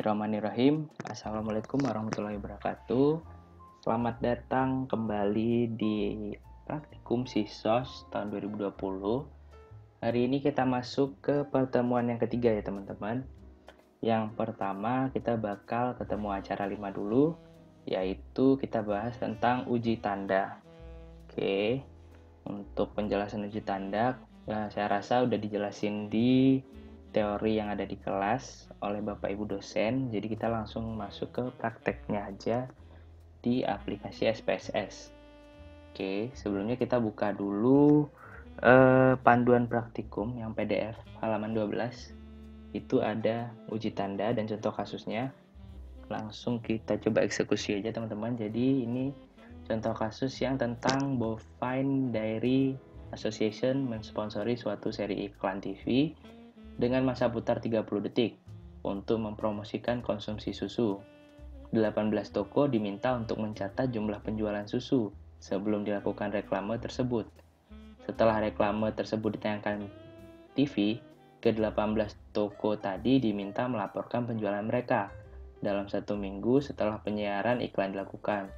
Bismillahirrahmanirrahim. Assalamualaikum warahmatullahi wabarakatuh. Selamat datang kembali di Praktikum SISOS tahun 2020. Hari ini kita masuk ke pertemuan yang ketiga ya teman-teman. Yang pertama kita bakal ketemu acara 5 dulu, yaitu kita bahas tentang uji tanda. Oke, untuk penjelasan uji tanda, saya rasa udah dijelasin di teori yang ada di kelas oleh Bapak Ibu dosen. Jadi kita langsung masuk ke prakteknya aja di aplikasi SPSS. Oke, sebelumnya kita buka dulu panduan praktikum yang PDF halaman 12. Itu ada uji tanda dan contoh kasusnya. Langsung kita coba eksekusi aja teman-teman. Jadi ini contoh kasus yang tentang Bovine Dairy Association mensponsori suatu seri iklan TV dengan masa putar 30 detik untuk mempromosikan konsumsi susu. 18 toko diminta untuk mencatat jumlah penjualan susu sebelum dilakukan reklame tersebut. Setelah reklame tersebut ditayangkan TV, ke-18 toko tadi diminta melaporkan penjualan mereka dalam 1 minggu setelah penyiaran iklan dilakukan.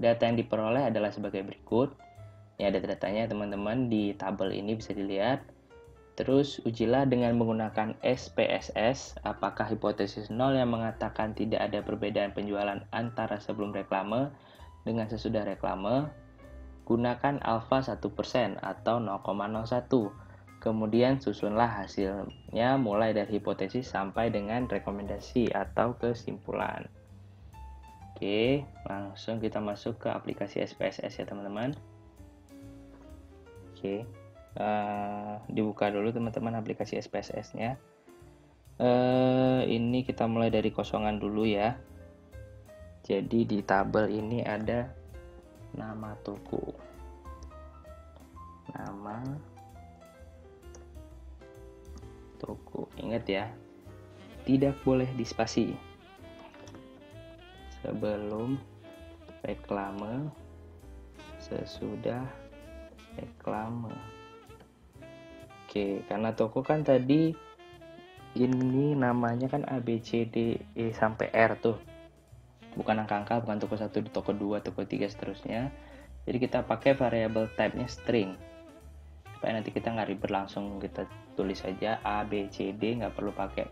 Data yang diperoleh adalah sebagai berikut. Ini ada datanya teman-teman, di tabel ini bisa dilihat. Terus ujilah dengan menggunakan SPSS, apakah hipotesis 0 yang mengatakan tidak ada perbedaan penjualan antara sebelum reklame dengan sesudah reklame. Gunakan alfa 1% atau 0,01. Kemudian susunlah hasilnya mulai dari hipotesis sampai dengan rekomendasi atau kesimpulan. Oke, langsung kita masuk ke aplikasi SPSS ya teman-teman. Oke. Dibuka dulu teman-teman aplikasi SPSS-nya. Ini kita mulai dari kosongan dulu ya. Jadi di tabel ini ada nama toko, nama toko. Ingat ya, tidak boleh dispasi. Sebelum reklame, sesudah reklame. Oke, karena toko kan tadi ini namanya kan A, B, C, D, E sampai R tuh. Bukan angka-angka, bukan toko 1 di toko 2, toko 3 seterusnya. Jadi kita pakai variable type-nya string. Supaya nanti kita nggak ribet, langsung kita tulis saja A, B, C, D, nggak perlu pakai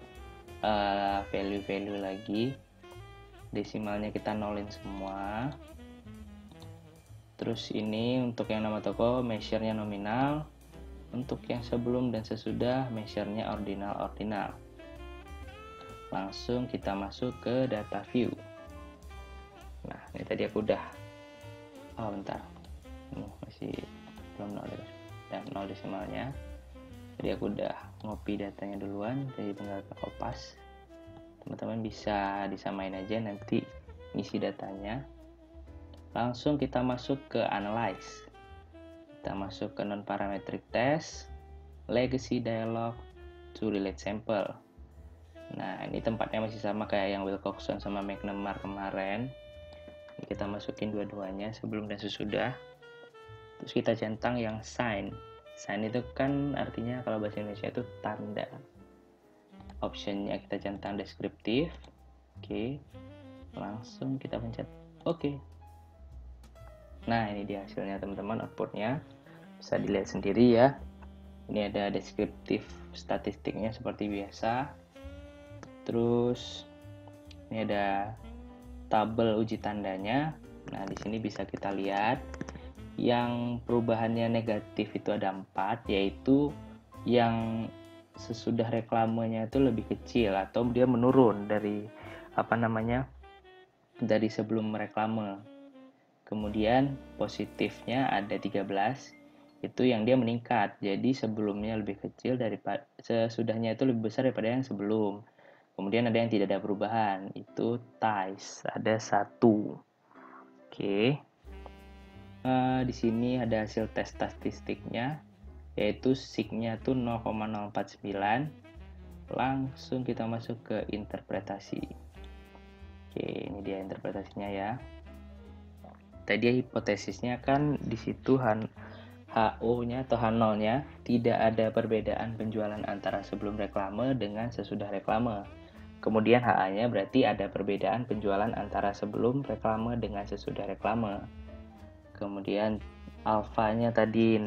value-value lagi. Desimalnya kita nolin semua. Terus ini untuk yang nama toko, measure-nya nominal. Untuk yang sebelum dan sesudah, measure-nya ordinal. Langsung kita masuk ke data view. Nah, ini tadi aku udah, bentar, ini masih belum nol desimalnya. Jadi aku udah ngopi datanya duluan, jadi tinggal kopas. Teman-teman bisa disamain aja nanti ngisi datanya. Langsung kita masuk ke analyze. Kita masuk ke non-parametric test, legacy dialog, to relate sample. Nah, ini tempatnya masih sama kayak yang Wilcoxon sama McNamara kemarin. Ini kita masukin dua-duanya sebelum dan sesudah. Terus kita centang yang sign. Sign itu kan artinya kalau bahasa Indonesia itu tanda. Optionnya kita centang deskriptif. Oke. Langsung kita pencet oke. Nah, ini dia hasilnya teman-teman, outputnya. Bisa dilihat sendiri ya. Ini ada deskriptif statistiknya seperti biasa. Terus ini ada tabel uji tandanya. Nah, di sini bisa kita lihat yang perubahannya negatif itu ada 4, yaitu yang sesudah reklamenya itu lebih kecil atau dia menurun dari dari sebelum reklame. Kemudian positifnya ada 13, itu yang dia meningkat. Jadi sebelumnya lebih kecil daripada sesudahnya itu lebih besar daripada yang sebelum. Kemudian ada yang tidak ada perubahan, itu ties, ada 1. Oke. Di sini ada hasil tes statistiknya, yaitu sig-nya tuh 0,049. Langsung kita masuk ke interpretasi. Oke, ini dia interpretasinya ya. Tadi hipotesisnya kan di situ HO-nya atau H0-nya tidak ada perbedaan penjualan antara sebelum reklame dengan sesudah reklame. Kemudian HA-nya berarti ada perbedaan penjualan antara sebelum reklame dengan sesudah reklame. Kemudian alfanya tadi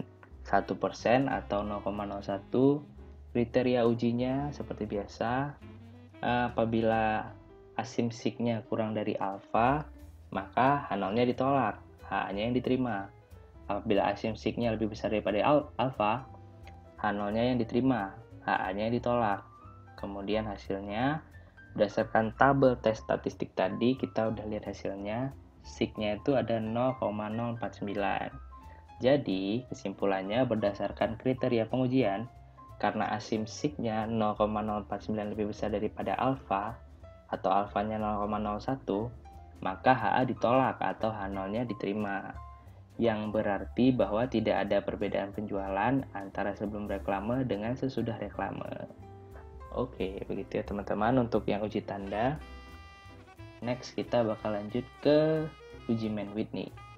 1% atau 0,01. Kriteria ujinya seperti biasa, apabila asimsiknya kurang dari alfa, maka H0-nya ditolak, H-nya yang diterima. Apabila asimsiknya lebih besar daripada alfa, H0-nya yang diterima, HA-nya yang ditolak. Kemudian hasilnya, berdasarkan tabel tes statistik tadi, kita udah lihat hasilnya, sig-nya itu ada 0,049. Jadi, kesimpulannya berdasarkan kriteria pengujian, karena asimsiknya 0,049 lebih besar daripada alfa, atau alfanya 0,01, maka HA ditolak atau H0-nya diterima. Yang berarti bahwa tidak ada perbedaan penjualan antara sebelum reklame dengan sesudah reklame. Oke, begitu ya teman-teman untuk yang uji tanda. Next, kita bakal lanjut ke uji Mann-Whitney.